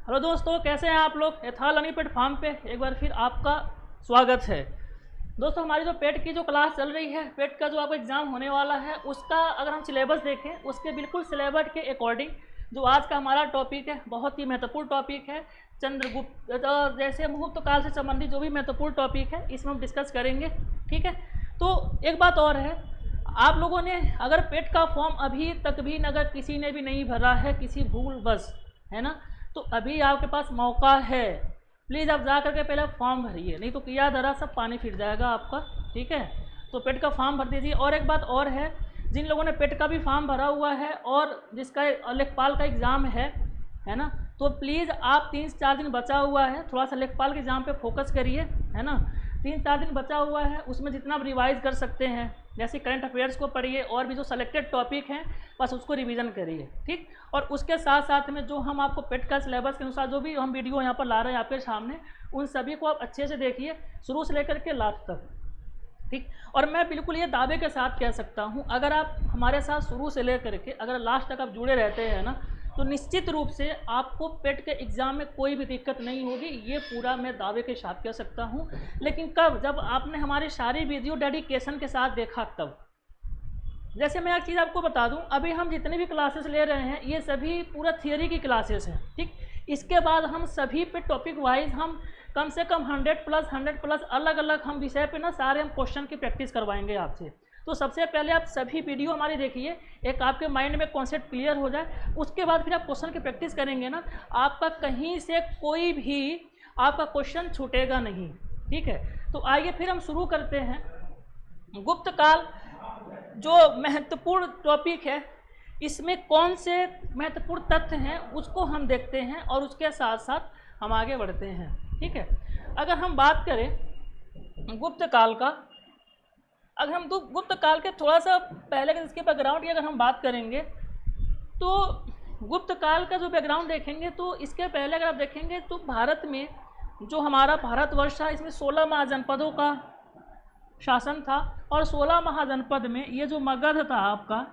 Hello दोस्तों, कैसे हैं आप लोग। एथाल लर्निंग प्लेटफॉर्म पे एक बार फिर आपका स्वागत है। दोस्तों, हमारी जो पेट की जो क्लास चल रही है, पेट का जो आपका एग्ज़ाम होने वाला है, उसका अगर हम सिलेबस देखें, उसके बिल्कुल सिलेबस के अकॉर्डिंग जो आज का हमारा टॉपिक है, बहुत ही महत्वपूर्ण टॉपिक है। चंद्रगुप्त जैसे मुहूर्त काल से संबंधित जो भी महत्वपूर्ण टॉपिक है, इसमें हम डिस्कस करेंगे। ठीक है, तो एक बात और है, आप लोगों ने अगर पेट का फॉर्म अभी तक भी अगर किसी ने भी नहीं भरा है, किसी भूलवश, है ना, तो अभी आपके पास मौका है। प्लीज़ आप जा करके पहले फॉर्म भरिए, नहीं तो किया धरा सब पानी फिर जाएगा आपका। ठीक है, तो पेट का फॉर्म भर दीजिए। और एक बात और है, जिन लोगों ने पेट का भी फॉर्म भरा हुआ है और जिसका लेखपाल का एग्ज़ाम है ना, तो प्लीज़ आप 3-4 दिन बचा हुआ है, थोड़ा सा लेखपाल के एग्ज़ाम पे फोकस करिए, है ना। 3-4 दिन बचा हुआ है, उसमें जितना भी रिवाइज़ कर सकते हैं, जैसे करंट अफेयर्स को पढ़िए और भी जो सेलेक्टेड टॉपिक हैं बस उसको रिवीजन करिए। ठीक, और उसके साथ साथ में जो हम आपको पेट का सिलेबस के अनुसार जो भी हम वीडियो यहाँ पर ला रहे हैं आपके सामने, उन सभी को आप अच्छे से देखिए, शुरू से लेकर के लास्ट तक। ठीक, और मैं बिल्कुल ये दावे के साथ कह सकता हूँ, अगर आप हमारे साथ शुरू से लेकर के अगर लास्ट तक आप जुड़े रहते हैं ना, तो निश्चित रूप से आपको पेट के एग्ज़ाम में कोई भी दिक्कत नहीं होगी, ये पूरा मैं दावे के साथ कह सकता हूँ। लेकिन कब, जब आपने हमारी सारी वीडियो डेडिकेशन के साथ देखा तब। जैसे मैं एक चीज़ आपको बता दूं, अभी हम जितने भी क्लासेस ले रहे हैं ये सभी पूरा थियोरी की क्लासेस हैं। ठीक, इसके बाद हम सभी पे टॉपिक वाइज हम कम से कम 100 प्लस अलग अलग हम विषय पे ना सारे हम क्वेश्चन की प्रैक्टिस करवाएंगे आपसे। तो सबसे पहले आप सभी वीडियो हमारी देखिए, एक आपके माइंड में कॉन्सेप्ट क्लियर हो जाए, उसके बाद फिर आप क्वेश्चन की प्रैक्टिस करेंगे ना, आपका कहीं से कोई भी आपका क्वेश्चन छूटेगा नहीं। ठीक है, तो आइए फिर हम शुरू करते हैं। गुप्त काल जो महत्वपूर्ण टॉपिक है, इसमें कौन से महत्वपूर्ण तथ्य हैं उसको हम देखते हैं और उसके साथ साथ हम आगे बढ़ते हैं। ठीक है, अगर हम बात करें गुप्त काल का, अगर हम गुप्त काल के थोड़ा सा पहले के इसके बैकग्राउंड की अगर हम बात करेंगे, तो गुप्त काल का जो बैकग्राउंड देखेंगे, तो इसके पहले अगर आप देखेंगे तो भारत में जो हमारा भारतवर्ष था, इसमें 16 महाजनपदों का शासन था। और 16 महाजनपद में ये जो मगध था आपका,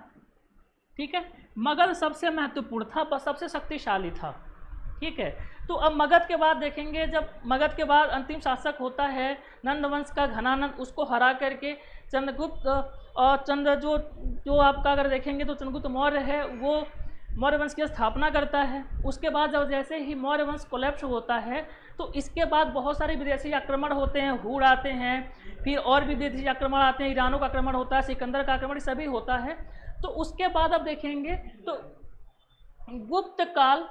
ठीक है, मगध सबसे महत्वपूर्ण था, सबसे शक्तिशाली था। ठीक है, तो अब मगध के बाद देखेंगे, जब मगध के बाद अंतिम शासक होता है नंद वंश का घनानंद, उसको हरा करके चंद्रगुप्त और जो आपका अगर देखेंगे तो चंद्रगुप्त मौर्य है, वो मौर्य वंश की स्थापना करता है। उसके बाद जब जैसे ही मौर्य वंश कोलैप्स होता है, तो इसके बाद बहुत सारे विदेशी आक्रमण होते हैं, हूण आते हैं, फिर और भी विदेशी आक्रमण आते हैं, ईरानों का आक्रमण होता है, सिकंदर का आक्रमण, सभी होता है। तो उसके बाद आप देखेंगे तो गुप्त काल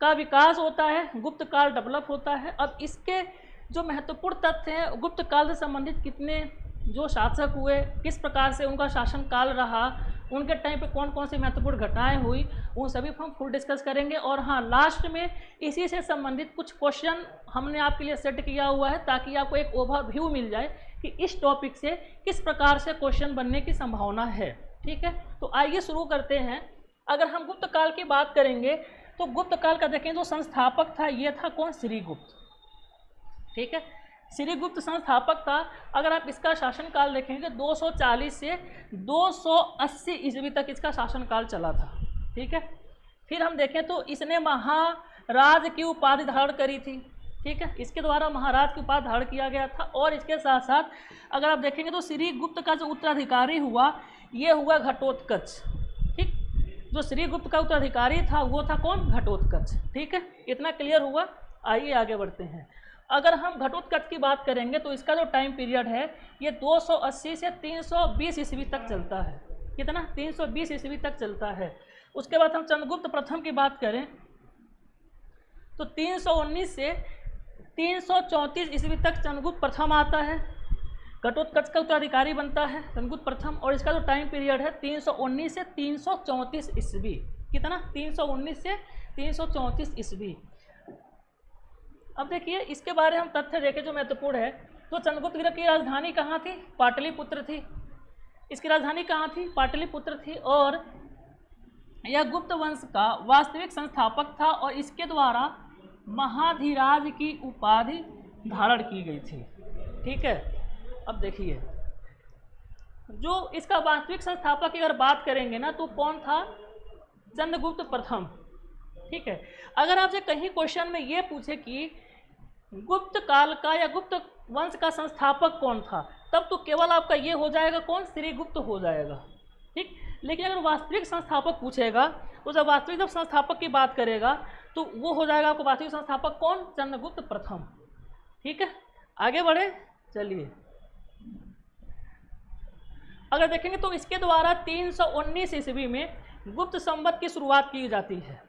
का विकास होता है, गुप्त काल डेवलप होता है। अब इसके जो महत्वपूर्ण तथ्य हैं, गुप्त काल से संबंधित कितने जो शासक हुए, किस प्रकार से उनका शासन काल रहा, उनके टाइम पे कौन कौन सी महत्वपूर्ण घटनाएं हुई, उन सभी को हम फुल डिस्कस करेंगे। और हाँ, लास्ट में इसी से संबंधित कुछ क्वेश्चन हमने आपके लिए सेट किया हुआ है, ताकि आपको एक ओवरव्यू मिल जाए कि इस टॉपिक से किस प्रकार से क्वेश्चन बनने की संभावना है। ठीक है, तो आइए शुरू करते हैं। अगर हम गुप्त काल की बात करेंगे, तो गुप्त काल का देखें जो संस्थापक था, ये था कौन? श्रीगुप्त। ठीक है, श्रीगुप्त संस्थापक था। अगर आप इसका शासनकाल देखेंगे 240 से 280 ईस्वी तक इसका शासनकाल चला था। ठीक है, फिर हम देखें तो इसने महाराज की उपाधि धारण करी थी। ठीक है, इसके द्वारा महाराज की उपाधि धारण किया गया था। और इसके साथ साथ अगर आप देखेंगे तो श्रीगुप्त का जो उत्तराधिकारी हुआ, ये हुआ घटोत्कच। ठीक, जो श्रीगुप्त का उत्तराधिकारी था वो था कौन? घटोत्कच। ठीक है, इतना क्लियर हुआ। आइए आगे बढ़ते हैं। अगर हम घटोत्कच की बात करेंगे तो इसका जो टाइम पीरियड है ये 280 से 320 ईस्वी तक चलता है। कितना? 320 ईस्वी तक चलता है। उसके बाद हम चंद्रगुप्त प्रथम की बात करें तो 319 से 334 ईस्वी तक चंद्रगुप्त प्रथम आता है, घटोत्कच का उत्तराधिकारी बनता है चंद्रगुप्त प्रथम। और इसका जो टाइम पीरियड है 319 से 334 ईस्वी। कितना? 319 से 334 ईस्वी। अब देखिए इसके बारे में हम तथ्य देखें जो महत्वपूर्ण है। तो चंद्रगुप्त की राजधानी कहाँ थी? पाटलिपुत्र थी। इसकी राजधानी कहाँ थी? पाटलिपुत्र थी। और यह गुप्त वंश का वास्तविक संस्थापक था और इसके द्वारा महाधिराज की उपाधि धारण की गई थी। ठीक है, अब देखिए जो इसका वास्तविक संस्थापक की अगर बात करेंगे ना, तो कौन था? चंद्रगुप्त प्रथम। ठीक है। अगर आपसे कहीं क्वेश्चन में ये पूछे कि गुप्त काल का या गुप्त वंश का संस्थापक कौन था, तब तो केवल आपका ये हो जाएगा कौन, श्रीगुप्त हो जाएगा, ठीक। लेकिन अगर वास्तविक संस्थापक पूछेगा तो जब वास्तविक जब संस्थापक की बात करेगा तो वो हो जाएगा आपको वास्तविक संस्थापक कौन, चंद्रगुप्त प्रथम, ठीक है। आगे बढ़े, चलिए अगर देखेंगे तो इसके द्वारा 319 ईस्वी में गुप्त संवत की शुरुआत की जाती है।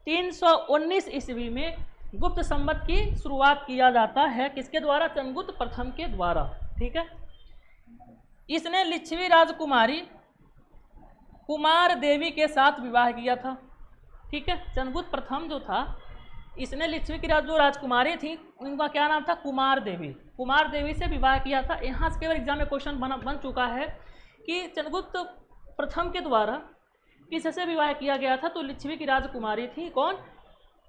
319 ईस्वी में गुप्त संवत की शुरुआत किया जाता है, किसके द्वारा, चंद्रगुप्त प्रथम के द्वारा, ठीक है। इसने लिच्छवी राजकुमारी कुमार देवी के साथ विवाह किया था, ठीक है। चंद्रगुप्त प्रथम जो था, इसने लिच्छवी की जो राजकुमारी थी उनका क्या नाम था, कुमार देवी। कुमार देवी से विवाह किया था। यहाँ से केवल एग्जाम में क्वेश्चन बन चुका है कि चंद्रगुप्त प्रथम के द्वारा किससे विवाह किया गया था, तो लिच्छवी की राजकुमारी थी कौन,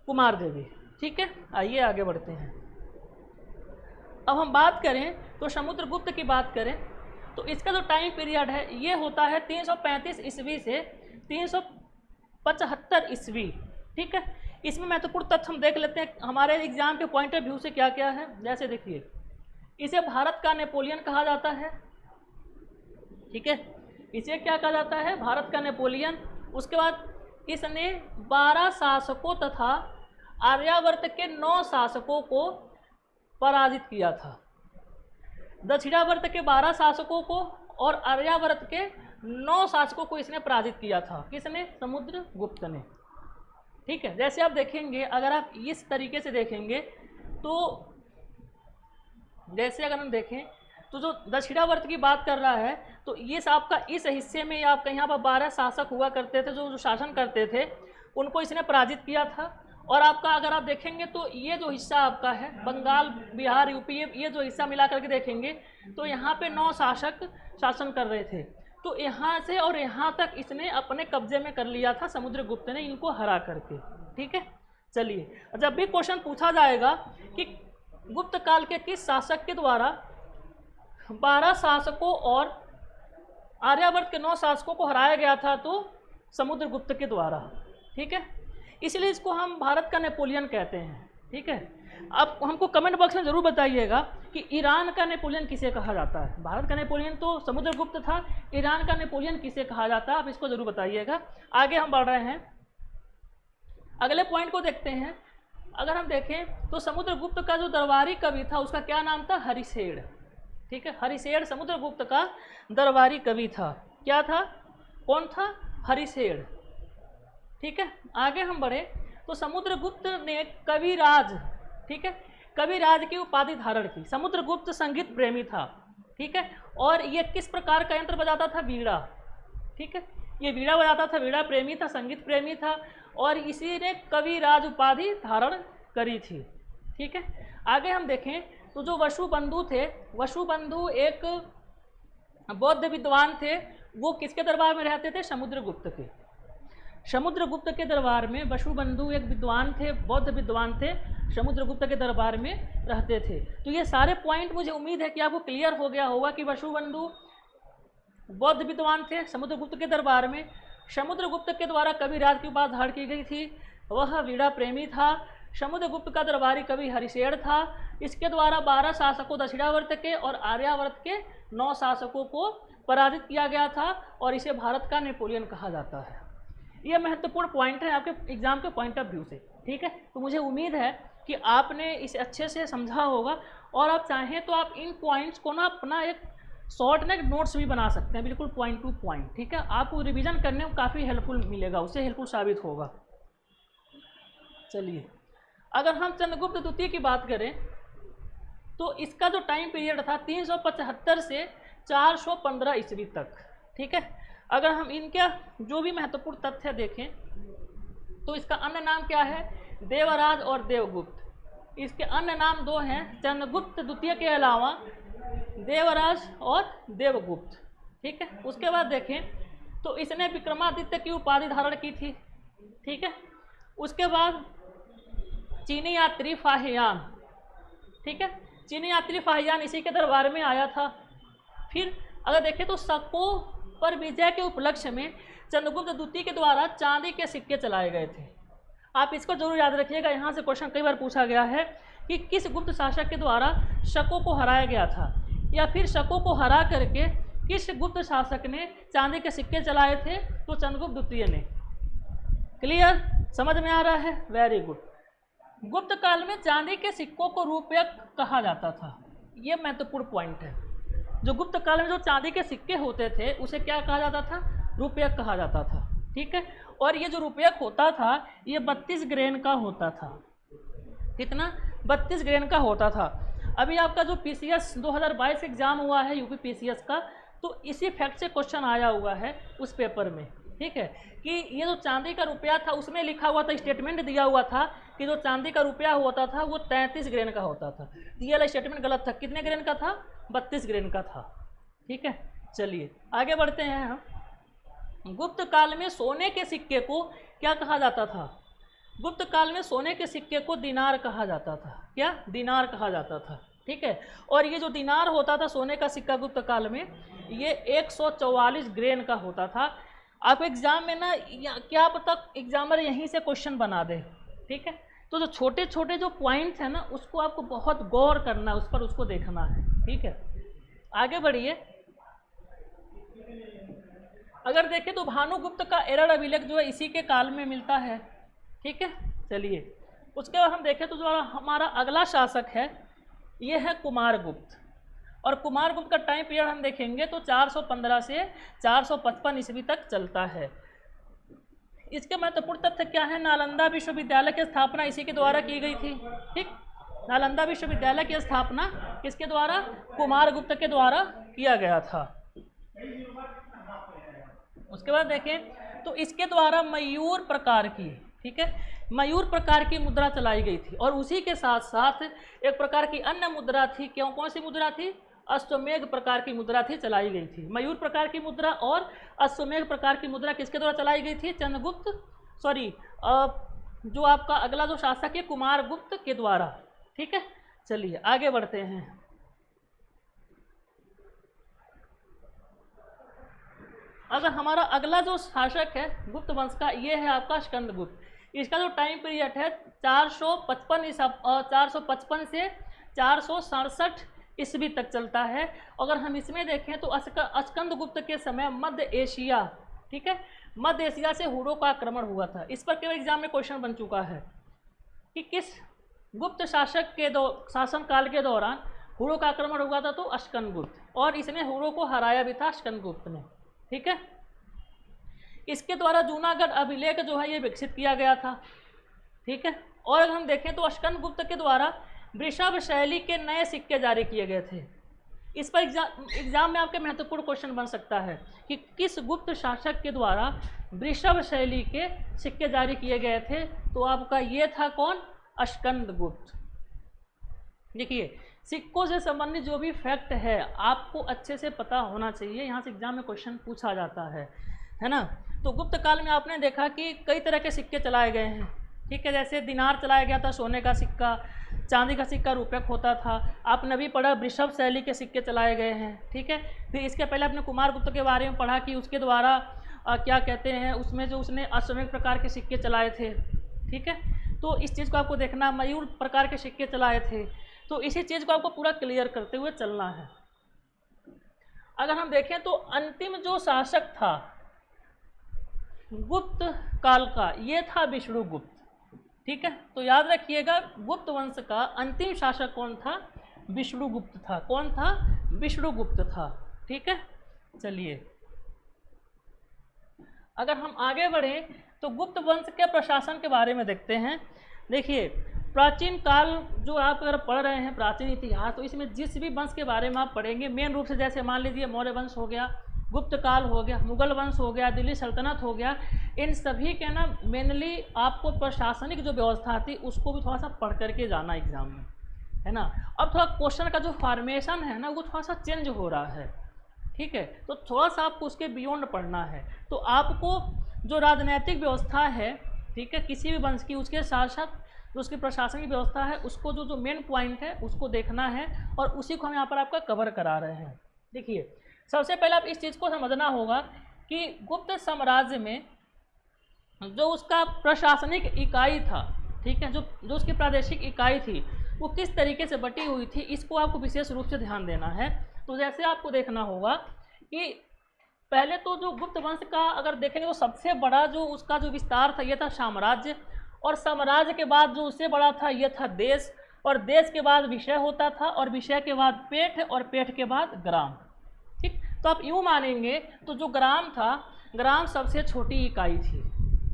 कुमार देवी, ठीक है। आइए आगे बढ़ते हैं। अब हम बात करें तो समुद्रगुप्त की बात करें तो इसका जो टाइम पीरियड है ये होता है 335 ईस्वी से 375 ईस्वी, ठीक है। इसमें महत्वपूर्ण तथ्य हम देख लेते हैं हमारे एग्जाम के पॉइंट ऑफ व्यू से क्या क्या है। जैसे देखिए, इसे भारत का नेपोलियन कहा जाता है, ठीक है। इसे क्या कहा जाता है, भारत का नेपोलियन। उसके बाद इसने 12 शासकों तथा आर्यावर्त के 9 शासकों को पराजित किया था। दक्षिणावर्त के 12 शासकों को और आर्यावर्त के 9 शासकों को इसने पराजित किया था। किसने, समुद्रगुप्त ने, ठीक है। जैसे आप देखेंगे, अगर आप इस तरीके से देखेंगे तो जैसे अगर हम देखें तो जो दक्षिणावर्त की बात कर रहा है तो ये आपका इस हिस्से में आपका यहाँ पर 12 शासक हुआ करते थे जो शासन करते थे, उनको इसने पराजित किया था। और आपका अगर आप देखेंगे तो ये जो हिस्सा आपका है बंगाल, बिहार, यूपी, ये जो हिस्सा मिला करके देखेंगे तो यहाँ पे 9 शासक शासन कर रहे थे। तो यहाँ से और यहाँ तक इसने अपने कब्जे में कर लिया था समुद्रगुप्त ने, इनको हरा करके, ठीक है। चलिए, जब भी क्वेश्चन पूछा जाएगा कि गुप्त काल के किस शासक के द्वारा 12 शासकों और आर्यावर्त के 9 शासकों को हराया गया था, तो समुद्रगुप्त के द्वारा, ठीक है। इसलिए इसको हम भारत का नेपोलियन कहते हैं, ठीक है। अब हमको कमेंट बॉक्स में ज़रूर बताइएगा कि ईरान का नेपोलियन किसे कहा जाता है। भारत का नेपोलियन तो समुद्रगुप्त था, ईरान का नेपोलियन किसे कहा जाता है, आप इसको ज़रूर बताइएगा। आगे हम बढ़ रहे हैं, अगले पॉइंट को देखते हैं। अगर हम देखें तो समुद्रगुप्त का जो दरबारी कवि था उसका क्या नाम था, हरिशेड़, ठीक है। हरिशेड़ समुद्रगुप्त का दरबारी कवि था। क्या था, कौन था, हरिशेड़, ठीक है। आगे हम बढ़े तो समुद्रगुप्त ने कविराज, ठीक है, कविराज की उपाधि धारण की। समुद्रगुप्त संगीत प्रेमी था, ठीक है। और ये किस प्रकार का यंत्र बजाता था, वीणा, ठीक है। ये वीणा बजाता था, वीणा प्रेमी था, संगीत प्रेमी था और इसी ने कविराज उपाधि धारण करी थी, ठीक है। आगे हम देखें तो जो वसुबंधु थे, वसुबंधु एक बौद्ध विद्वान थे। वो किसके दरबार में रहते थे, समुद्रगुप्त के। समुद्रगुप्त के दरबार में वसुबंधु एक विद्वान थे, बौद्ध विद्वान थे, समुद्रगुप्त के दरबार में रहते थे। तो ये सारे पॉइंट मुझे उम्मीद है कि आपको क्लियर हो गया होगा कि वसुबंधु बौद्ध विद्वान थे समुद्रगुप्त के दरबार में, समुद्रगुप्त के द्वारा कविराज की उपाधि धारण की गई थी, वह वीणा प्रेमी था, समुद्रगुप्त का दरबारी कवि हरिशेड़ था। इसके द्वारा 12 शासकों दक्षिणावर्त के और आर्यावर्त के 9 शासकों को पराजित किया गया था और इसे भारत का नेपोलियन कहा जाता है। यह महत्वपूर्ण पॉइंट है आपके एग्जाम के पॉइंट ऑफ व्यू से, ठीक है। तो मुझे उम्मीद है कि आपने इसे अच्छे से समझा होगा और आप चाहें तो आप इन पॉइंट्स को ना अपना एक शॉर्ट नोट्स भी बना सकते हैं, बिल्कुल पॉइंट टू पॉइंट, ठीक है। आपको रिवीजन करने में काफ़ी हेल्पफुल मिलेगा, उससे हेल्पफुल साबित होगा। चलिए, अगर हम चंद्रगुप्त द्वितीय की बात करें तो इसका जो टाइम पीरियड था 375 से 415 ईस्वी तक, ठीक है। अगर हम इनके जो भी महत्वपूर्ण तथ्य देखें तो इसका अन्य नाम क्या है, देवराज और देवगुप्त। इसके अन्य नाम 2 हैं, चंद्रगुप्त द्वितीय के अलावा देवराज और देवगुप्त, ठीक है। उसके बाद देखें तो इसने विक्रमादित्य की उपाधि धारण की थी, ठीक है। उसके बाद चीनी यात्री फाहियान, ठीक है, चीनी यात्री फाहियान इसी के दरबार में आया था। फिर अगर देखें तो शकों पर विजय के उपलक्ष्य में चंद्रगुप्त द्वितीय के द्वारा चांदी के सिक्के चलाए गए थे, आप इसको जरूर याद रखिएगा, यहाँ से क्वेश्चन कई बार पूछा गया है कि किस गुप्त शासक के द्वारा शकों को हराया गया था, या फिर शकों को हरा करके किस गुप्त शासक ने चांदी के सिक्के चलाए थे, तो चंद्रगुप्त द्वितीय ने। क्लियर, समझ में आ रहा है, वेरी गुड। गुप्त काल में चांदी के सिक्कों को रूपयक कहा जाता था, ये महत्वपूर्ण पॉइंट है। जो गुप्त काल में जो चांदी के सिक्के होते थे उसे क्या कहा जाता था, रूपयक कहा जाता था, ठीक है। और ये जो रूपयक होता था ये 32 ग्रेन का होता था। कितना, 32 ग्रेन का होता था। अभी आपका जो पीसीएस 2022 एग्जाम हुआ है यूपी पीसीएस का, तो इसी फैक्ट से क्वेश्चन आया हुआ है उस पेपर में, ठीक है, कि ये जो चांदी का रुपया था उसमें लिखा हुआ था, स्टेटमेंट दिया हुआ था कि जो चांदी का रुपया होता था वो 33 ग्रेन का होता था। ये वाला स्टेटमेंट गलत था, कितने ग्रेन का था, 32 ग्रेन का था, ठीक है। चलिए आगे बढ़ते हैं हम। गुप्त काल में सोने के सिक्के को क्या कहा जाता था, गुप्त काल में सोने के सिक्के को दिनार कहा जाता था। क्या, दिनार कहा जाता था, ठीक है। और ये जो दिनार होता था सोने का सिक्का गुप्त काल में, ये 144 ग्रेन का होता था। आपको एग्जाम में ना क्या पता एग्जामर यहीं से क्वेश्चन बना दे, ठीक है। तो जो छोटे छोटे जो पॉइंट्स हैं ना उसको आपको बहुत गौर करना है, उस पर उसको देखना है, ठीक है। आगे बढ़िए। अगर देखें तो भानुगुप्त का एरर अभिलेख जो है इसी के काल में मिलता है, ठीक है। चलिए उसके बाद हम देखें तो जो हमारा अगला शासक है ये है कुमारगुप्त। और कुमारगुप्त का टाइम पीरियड हम देखेंगे तो 415 से 455 ईस्वी तक चलता है। इसके महत्वपूर्ण तथ्य क्या है, नालंदा विश्वविद्यालय की स्थापना इसी के द्वारा की गई थी, ठीक। नालंदा विश्वविद्यालय की स्थापना किसके द्वारा, कुमारगुप्त के द्वारा किया गया था। उसके बाद देखें तो इसके द्वारा मयूर प्रकार की, ठीक है, मयूर प्रकार की मुद्रा चलाई गई थी। और उसी के साथ साथ एक प्रकार की अन्य मुद्रा थी, क्यों, कौन सी मुद्रा थी, अश्वमेघ प्रकार की मुद्रा थी, चलाई गई थी। मयूर प्रकार की मुद्रा और अश्वमेघ प्रकार की मुद्रा किसके द्वारा चलाई गई थी, चंद्रगुप्त, सॉरी जो आपका अगला जो शासक है कुमारगुप्त के द्वारा, ठीक है। चलिए आगे बढ़ते हैं। अगर हमारा अगला जो शासक है गुप्त वंश का ये है आपका स्कंदगुप्त। इसका जो टाइम पीरियड है 455 से 467 ईस्वी तक चलता है। अगर हम इसमें देखें तो स्कंदगुप्त के समय मध्य एशिया, ठीक है, मध्य एशिया से हुरों का आक्रमण हुआ था। इस पर केवल एग्जाम में क्वेश्चन बन चुका है कि किस गुप्त शासक के शासन काल के दौरान हुरों का आक्रमण हुआ था, तो स्कंदगुप्त, और इसने हुरों को हराया भी था स्कंदगुप्त ने, ठीक है। इसके द्वारा जूनागढ़ अभिलेख जो है ये विकसित किया गया था, ठीक है। और अगर हम देखें तो स्कंदगुप्त के द्वारा वृषभ शैली के नए सिक्के जारी किए गए थे। इस पर एग्जाम में आपके महत्वपूर्ण क्वेश्चन बन सकता है कि किस गुप्त शासक के द्वारा वृषभ शैली के सिक्के जारी किए गए थे, तो आपका ये था कौन, स्कंदगुप्त। देखिए सिक्कों से संबंधित जो भी फैक्ट है आपको अच्छे से पता होना चाहिए, यहाँ से एग्जाम में क्वेश्चन पूछा जाता है ना। तो गुप्त काल में आपने देखा कि कई तरह के सिक्के चलाए गए हैं, ठीक है। जैसे दिनार चलाया गया था, सोने का सिक्का, चांदी का सिक्का रूपक होता था। आपने भी पढ़ा वृषभ शैली के सिक्के चलाए गए हैं, ठीक है। फिर इसके पहले आपने कुमारगुप्त के बारे में पढ़ा कि उसके द्वारा क्या कहते हैं, उसमें जो उसने अश्वमेघ प्रकार के सिक्के चलाए थे, ठीक है। तो इस चीज़ को आपको देखना, मयूर प्रकार के सिक्के चलाए थे, तो इसी चीज़ को आपको पूरा क्लियर करते हुए चलना है। अगर हम देखें तो अंतिम जो शासक था गुप्त काल का ये था विष्णुगुप्त, ठीक है। तो याद रखिएगा गुप्त वंश का अंतिम शासक कौन था, विष्णुगुप्त था। कौन था, विष्णुगुप्त था, ठीक है। चलिए अगर हम आगे बढ़ें तो गुप्त वंश के प्रशासन के बारे में देखते हैं। देखिए प्राचीन काल जो आप अगर पढ़ रहे हैं प्राचीन इतिहास, तो इसमें जिस भी वंश के बारे में आप पढ़ेंगे मेन रूप से, जैसे मान लीजिए मौर्य वंश हो गया, गुप्त काल हो गया, मुगल वंश हो गया, दिल्ली सल्तनत हो गया, इन सभी के ना मेनली आपको प्रशासनिक जो व्यवस्था थी उसको भी थोड़ा सा पढ़ करके जाना एग्जाम में, है ना। अब थोड़ा क्वेश्चन का जो फॉर्मेशन है ना वो थोड़ा सा चेंज हो रहा है, ठीक है। तो थोड़ा सा आपको उसके बियॉन्ड पढ़ना है। तो आपको जो राजनैतिक व्यवस्था है, ठीक है, किसी भी वंश की, उसके साथ साथ जो उसकी प्रशासनिक व्यवस्था है उसको जो मेन पॉइंट है उसको देखना है, और उसी को हम यहाँ पर आपका कवर करा रहे हैं। देखिए सबसे पहले आप इस चीज़ को समझना होगा कि गुप्त साम्राज्य में जो उसका प्रशासनिक इकाई था, ठीक है, जो उसकी प्रादेशिक इकाई थी वो किस तरीके से बटी हुई थी, इसको आपको विशेष रूप से ध्यान देना है। तो जैसे आपको देखना होगा कि पहले तो जो गुप्त वंश का अगर देखेंगे तो सबसे बड़ा जो उसका जो विस्तार था ये था साम्राज्य, और साम्राज्य के बाद जो उससे बड़ा था ये था देश, और देश के बाद विषय होता था, और विषय के बाद पेठ, और पेठ के बाद ग्राम। ठीक, तो आप यूँ मानेंगे तो जो ग्राम था, ग्राम सबसे छोटी इकाई थी,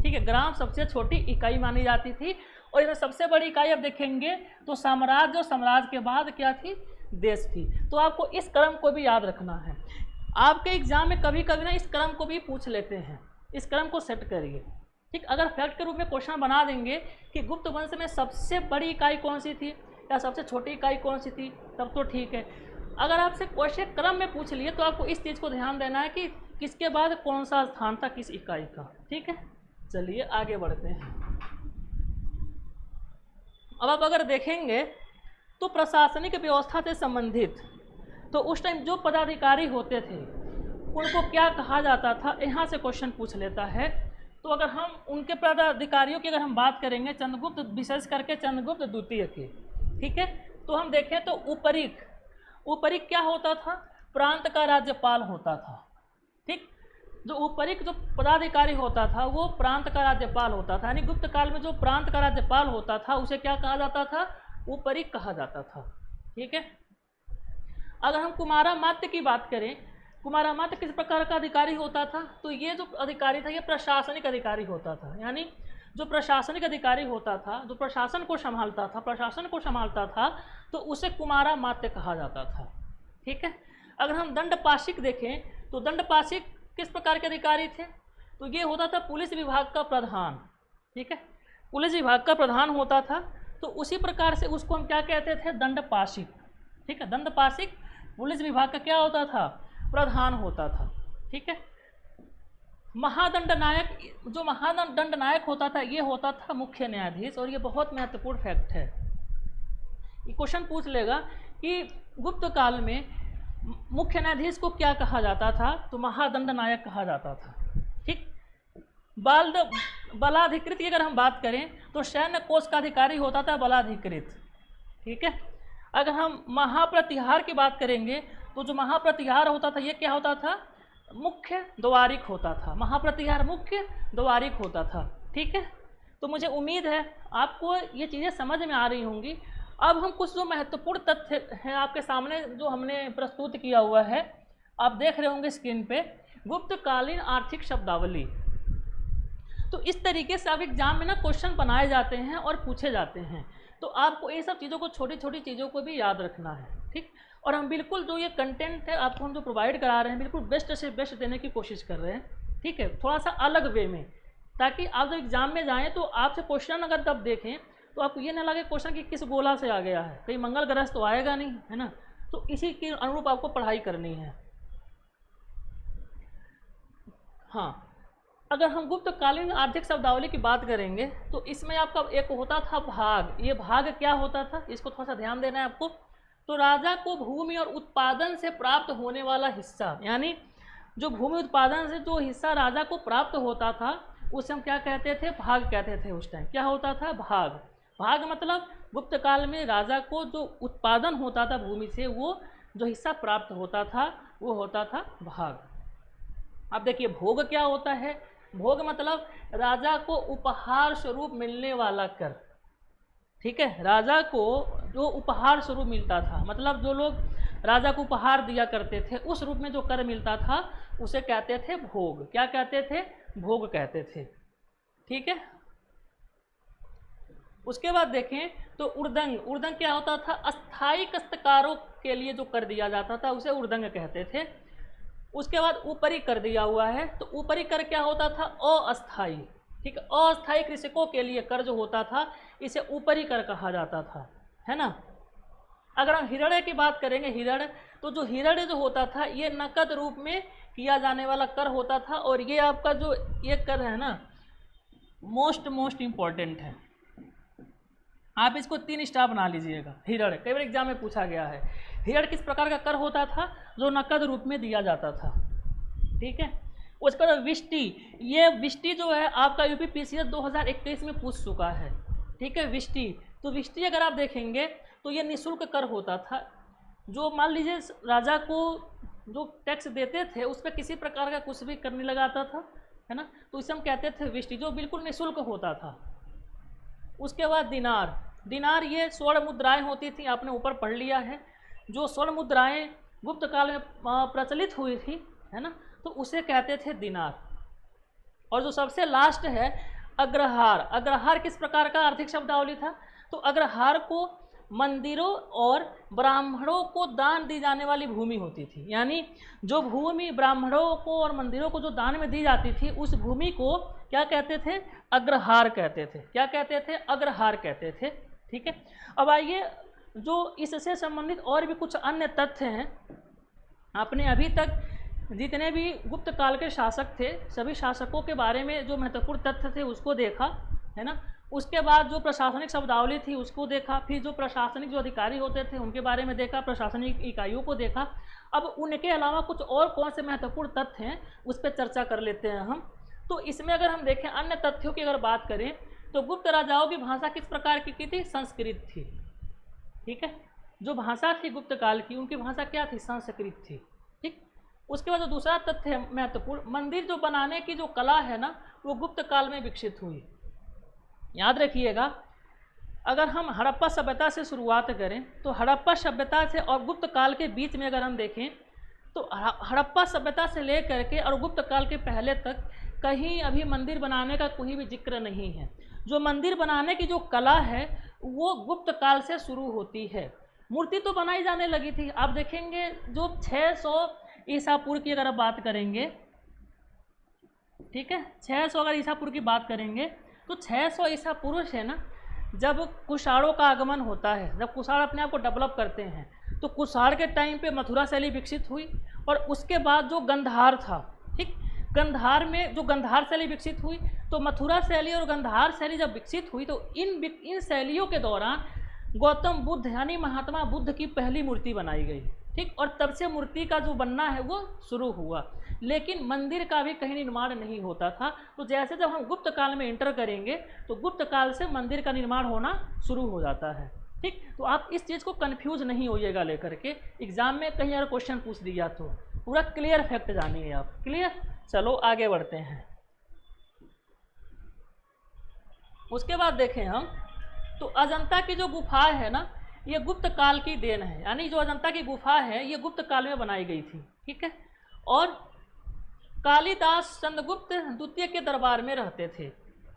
ठीक है, ग्राम सबसे छोटी इकाई मानी जाती थी। और इसमें सबसे बड़ी इकाई आप देखेंगे तो साम्राज्य, और साम्राज्य के बाद क्या थी, देश थी। तो आपको इस क्रम को भी याद रखना है। आपके एग्जाम में कभी कभी ना इस क्रम को भी पूछ लेते हैं, इस क्रम को सेट करिए। ठीक, अगर फैक्ट के रूप में क्वेश्चन बना देंगे कि गुप्त वंश में सबसे बड़ी इकाई कौन सी थी या सबसे छोटी इकाई कौन सी थी, तब तो ठीक है। अगर आपसे क्वेश्चन क्रम में पूछ लिए तो आपको इस चीज़ को ध्यान देना है कि किसके बाद कौन सा स्थान था किस इकाई का। ठीक है, चलिए आगे बढ़ते हैं। अब आप अगर देखेंगे तो प्रशासनिक व्यवस्था से संबंधित तो उस टाइम जो पदाधिकारी होते थे उनको क्या कहा जाता था, यहाँ से क्वेश्चन पूछ लेता है। तो अगर हम उनके पदाधिकारियों की अगर हम बात करेंगे चंद्रगुप्त, विशेष करके चंद्रगुप्त द्वितीय की, ठीक है, तो हम देखें तो उपरिक, उपरिक क्या होता था, प्रांत का राज्यपाल होता था। ठीक, जो उपरिक जो पदाधिकारी होता था वो प्रांत का राज्यपाल होता था, यानी गुप्त काल में जो प्रांत का राज्यपाल होता था उसे क्या कहा जाता था, उपरिक कहा जाता था। ठीक है, अगर हम कुमारामात्य की बात करें, कुमारामात्य किस प्रकार का अधिकारी होता था, तो ये जो अधिकारी था ये प्रशासनिक अधिकारी होता था, यानी जो प्रशासनिक अधिकारी होता था, जो प्रशासन को संभालता था, प्रशासन को संभालता था, तो उसे कुमारामात्य कहा जाता था। ठीक है, अगर हम दंडपाशिक देखें तो दंडपाशिक किस प्रकार के अधिकारी थे, तो ये होता था पुलिस विभाग का प्रधान। ठीक है, पुलिस विभाग का प्रधान होता था, तो उसी प्रकार से उसको हम क्या कहते थे, दंडपाशिक। ठीक है, दंडपाशिक पुलिस विभाग का क्या होता था, प्रधान होता था। ठीक है, महादंड नायक, जो महादंड नायक होता था ये होता था मुख्य न्यायाधीश। और ये बहुत महत्वपूर्ण फैक्ट है, ये क्वेश्चन पूछ लेगा कि गुप्त काल में मुख्य न्यायाधीश को क्या कहा जाता था, तो महादंड नायक कहा जाता था। ठीक, बलाधिकृत की अगर हम बात करें तो सैन्य कोष का अधिकारी होता था बलाधिकृत। ठीक है, अगर हम महाप्रतिहार की बात करेंगे तो जो महाप्रतिहार होता था ये क्या होता था, मुख्य द्वारिक होता था, महाप्रतिहार मुख्य द्वारिक होता था। ठीक है, तो मुझे उम्मीद है आपको ये चीज़ें समझ में आ रही होंगी। अब हम कुछ जो महत्वपूर्ण तथ्य हैं आपके सामने जो हमने प्रस्तुत किया हुआ है, आप देख रहे होंगे स्क्रीन पे, गुप्तकालीन आर्थिक शब्दावली। तो इस तरीके से अब एग्जाम में ना क्वेश्चन बनाए जाते हैं और पूछे जाते हैं, तो आपको ये सब चीज़ों को, छोटी छोटी चीज़ों को भी याद रखना है। ठीक, और हम बिल्कुल जो ये कंटेंट है आपको हम जो प्रोवाइड करा रहे हैं बिल्कुल बेस्ट से बेस्ट देने की कोशिश कर रहे हैं। ठीक है, थोड़ा सा अलग वे में, ताकि आप जब एग्जाम में जाएँ तो आपसे क्वेश्चन अगर तब देखें तो आपको ये ना लगे क्वेश्चन कि किस गोला से आ गया है, कहीं मंगल ग्रह तो आएगा नहीं, है ना। तो इसी के अनुरूप आपको पढ़ाई करनी है। हाँ, अगर हम गुप्तकालीन आर्थिक शब्दावली की बात करेंगे तो इसमें आपका एक होता था भाग। ये भाग क्या होता था, इसको थोड़ा सा ध्यान देना है आपको। तो राजा को भूमि और उत्पादन से प्राप्त होने वाला हिस्सा, यानी जो भूमि उत्पादन से जो हिस्सा राजा को प्राप्त होता था उसे हम क्या कहते थे, भाग कहते थे। उस टाइम क्या होता था, भाग। भाग मतलब गुप्त काल में राजा को जो उत्पादन होता था भूमि से, वो जो हिस्सा प्राप्त होता था वो होता था भाग। अब देखिए भोग क्या होता है, भोग मतलब राजा को उपहार स्वरूप मिलने वाला कर। ठीक है, राजा को जो उपहार स्वरूप मिलता था, मतलब जो लोग राजा को उपहार दिया करते थे उस रूप में जो कर मिलता था उसे कहते थे भोग। क्या कहते थे, भोग कहते थे। ठीक है, उसके बाद देखें तो उर्दंग। उर्दंग क्या होता था, अस्थायी काश्तकारों के लिए जो कर दिया जाता था उसे उर्दंग कहते थे। उसके बाद ऊपरी कर दिया हुआ है, तो ऊपरी कर क्या होता था, अस्थायी। ठीक है, अस्थायी कृषकों के लिए कर जो होता था इसे ऊपरी कर कहा जाता था, है ना। अगर हम हिरण्य की बात करेंगे, हिरण्य, तो जो हिरण्य जो होता था ये नकद रूप में किया जाने वाला कर होता था। और ये आपका जो ये कर है ना, मोस्ट इम्पॉर्टेंट है, आप इसको 3 स्टार बना लीजिएगा। हिरण्य कई बार एग्जाम में पूछा गया है। हिरण्य किस प्रकार का कर होता था, जो नकद रूप में दिया जाता था। ठीक है, उसके बाद विष्टि, ये विष्टि जो है आपका यूपीपीसीएस 2021 में पूछ चुका है, ठीक है। विष्टि, तो विष्टि अगर आप देखेंगे तो ये निःशुल्क कर होता था। जो मान लीजिए राजा को जो टैक्स देते थे उस पर किसी प्रकार का कुछ भी करने लगाता था, है ना, तो इसे हम कहते थे विष्टि, जो बिल्कुल निःशुल्क होता था। उसके बाद दिनार, दिनार ये स्वर्ण मुद्राएं होती थी, आपने ऊपर पढ़ लिया है। जो स्वर्ण मुद्राएं गुप्त काल में प्रचलित हुई थी, है ना, तो उसे कहते थे दिनार। और जो सबसे लास्ट है अग्रहार, अग्रहार किस प्रकार का आर्थिक शब्दावली था, तो अग्रहार को मंदिरों और ब्राह्मणों को दान दी जाने वाली भूमि होती थी। यानी जो भूमि ब्राह्मणों को और मंदिरों को जो दान में दी जाती थी उस भूमि को क्या कहते थे, अग्रहार कहते थे। क्या कहते थे, अग्रहार कहते थे, ठीक है। अब आइए जो इससे संबंधित और भी कुछ अन्य तथ्य हैं। आपने अभी तक जितने भी गुप्त काल के शासक थे सभी शासकों के बारे में जो महत्वपूर्ण तथ्य थे उसको देखा, है ना। उसके बाद जो प्रशासनिक शब्दावली थी उसको देखा, फिर जो प्रशासनिक जो अधिकारी होते थे उनके बारे में देखा, प्रशासनिक इकाइयों को देखा। अब उनके अलावा कुछ और कौन से महत्वपूर्ण तथ्य हैं उस पर चर्चा कर लेते हैं हम। तो इसमें अगर हम देखें अन्य तथ्यों की अगर बात करें तो गुप्त राजाओं की भाषा किस प्रकार की थी, संस्कृत थी, ठीक है। जो भाषा थी गुप्त काल की उनकी भाषा क्या थी, संस्कृत थी, ठीक। उसके बाद जो दूसरा तथ्य है महत्वपूर्ण, मंदिर जो बनाने की जो कला है ना वो गुप्त काल में विकसित हुई। याद रखिएगा, अगर हम हड़प्पा सभ्यता से शुरुआत करें तो हड़प्पा सभ्यता से और गुप्त काल के बीच में अगर हम देखें तो हड़प्पा सभ्यता से लेकर के और गुप्त काल के पहले तक कहीं अभी मंदिर बनाने का कोई भी जिक्र नहीं है। जो मंदिर बनाने की जो कला है वो गुप्त काल से शुरू होती है। मूर्ति तो बनाई जाने लगी थी। आप देखेंगे जो 600 ईसा पूर्व की अगर आप बात करेंगे, ठीक है, 600 अगर ईसा पूर्व की बात करेंगे तो 600 ईसा पूर्व से ना जब कुषाणों का आगमन होता है, जब कुषाण अपने आप को डेवलप करते हैं तो कुषाण के टाइम पे मथुरा शैली विकसित हुई। और उसके बाद जो गंधार था, ठीक, गंधार में जो गंधार शैली विकसित हुई तो मथुरा शैली और गंधार शैली जब विकसित हुई तो इन शैलियों के दौरान गौतम बुद्ध यानी महात्मा बुद्ध की पहली मूर्ति बनाई गई, ठीक। और तब से मूर्ति का जो बनना है वो शुरू हुआ, लेकिन मंदिर का भी कहीं निर्माण नहीं होता था। तो जैसे जब हम गुप्त काल में एंटर करेंगे तो गुप्त काल से मंदिर का निर्माण होना शुरू हो जाता है, ठीक। तो आप इस चीज़ को कंफ्यूज नहीं होइएगा लेकर के, एग्जाम में कहीं अगर क्वेश्चन पूछ दिया तो पूरा क्लियर फैक्ट जानिए आप, क्लियर। चलो आगे बढ़ते हैं। उसके बाद देखें हम तो अजंता की जो गुफा है ना ये गुप्त काल की देन है। यानी जो अजंता की गुफा है ये गुप्त काल में बनाई गई थी, ठीक है। और कालिदास चंद्रगुप्त द्वितीय के दरबार में रहते थे,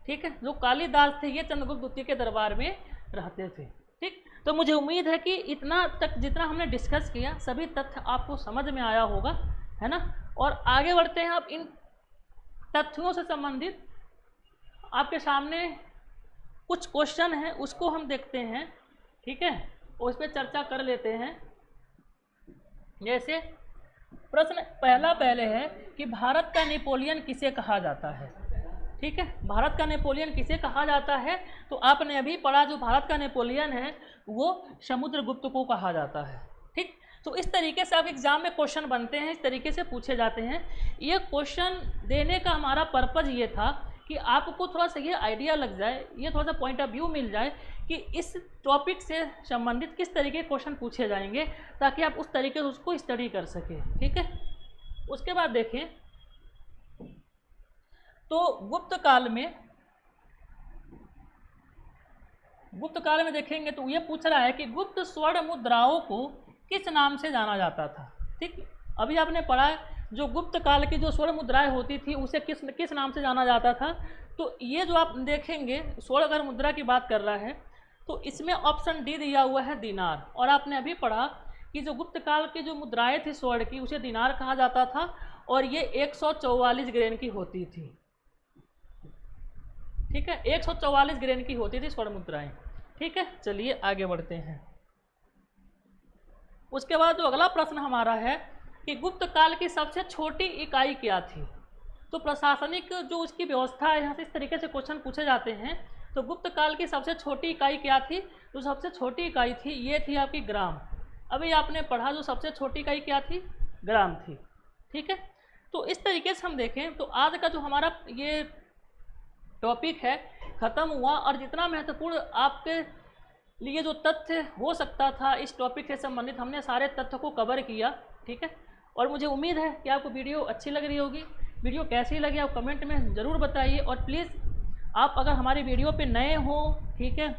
ठीक है। जो कालिदास थे ये चंद्रगुप्त द्वितीय के दरबार में रहते थे, ठीक। तो मुझे उम्मीद है कि इतना तक जितना हमने डिस्कस किया सभी तथ्य आपको समझ में आया होगा, है ना। और आगे बढ़ते हैं। आप इन तथ्यों से संबंधित आपके सामने कुछ क्वेश्चन हैं उसको हम देखते हैं, ठीक है, उस पर चर्चा कर लेते हैं। जैसे प्रश्न पहला पहले है कि भारत का नेपोलियन किसे कहा जाता है, ठीक है। भारत का नेपोलियन किसे कहा जाता है तो आपने अभी पढ़ा जो भारत का नेपोलियन है वो समुद्रगुप्त को कहा जाता है, ठीक। तो इस तरीके से आप एग्जाम में क्वेश्चन बनते हैं, इस तरीके से पूछे जाते हैं। ये क्वेश्चन देने का हमारा पर्पज़ ये था कि आपको थोड़ा सा ये आइडिया लग जाए, ये थोड़ा सा पॉइंट ऑफ व्यू मिल जाए कि इस टॉपिक से संबंधित किस तरीके के क्वेश्चन पूछे जाएंगे ताकि आप उस तरीके से उसको स्टडी कर सकें, ठीक है। उसके बाद देखें तो गुप्त काल में देखेंगे तो ये पूछ रहा है कि गुप्त स्वर्ण मुद्राओं को किस नाम से जाना जाता था, ठीक। अभी आपने पढ़ा है जो गुप्त काल की जो स्वर्ण मुद्राएं होती थी उसे किस नाम से जाना जाता था। तो ये जो आप देखेंगे स्वर्ण अगर मुद्रा की बात कर रहा है तो इसमें ऑप्शन डी दिया हुआ है दिनार। और आपने अभी पढ़ा कि जो गुप्त काल की जो मुद्राएं थी स्वर्ण की उसे दिनार कहा जाता था और ये 144 ग्रेन की होती थी, ठीक है। 144 ग्रेन की होती थी स्वर्ण मुद्राएं, ठीक है। चलिए आगे बढ़ते हैं। उसके बाद जो अगला प्रश्न हमारा है कि गुप्त काल की सबसे छोटी इकाई क्या थी। तो प्रशासनिक जो उसकी व्यवस्था है यहाँ से इस तरीके से क्वेश्चन पूछे जाते हैं। तो गुप्त काल की सबसे छोटी इकाई क्या थी, जो सबसे छोटी इकाई थी ये थी आपकी ग्राम। अभी आपने पढ़ा जो सबसे छोटी इकाई क्या थी, ग्राम थी, ठीक है। तो इस तरीके से हम देखें तो आज का जो हमारा ये टॉपिक है ख़त्म हुआ, और जितना महत्वपूर्ण आपके लिए जो तथ्य हो सकता था इस टॉपिक से संबंधित हमने सारे तथ्य को कवर किया, ठीक है। और मुझे उम्मीद है कि आपको वीडियो अच्छी लग रही होगी। वीडियो कैसी लगी आप कमेंट में ज़रूर बताइए, और प्लीज़ आप अगर हमारी वीडियो पे नए हो, ठीक है,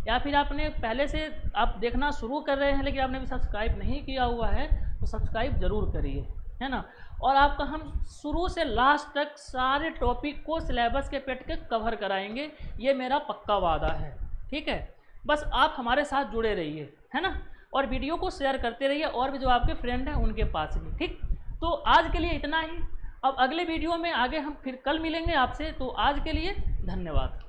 या फिर आपने पहले से आप देखना शुरू कर रहे हैं लेकिन आपने भी सब्सक्राइब नहीं किया हुआ है तो सब्सक्राइब ज़रूर करिए, है ना। और आपका हम शुरू से लास्ट तक सारे टॉपिक को सिलेबस के पेट के कवर कराएंगे, ये मेरा पक्का वादा है, ठीक है। बस आप हमारे साथ जुड़े रहिए, है ना, और वीडियो को शेयर करते रहिए और भी जो आपके फ्रेंड हैं उनके पास भी, ठीक। तो आज के लिए इतना ही। अब अगले वीडियो में आगे हम फिर कल मिलेंगे आपसे, तो आज के लिए धन्यवाद।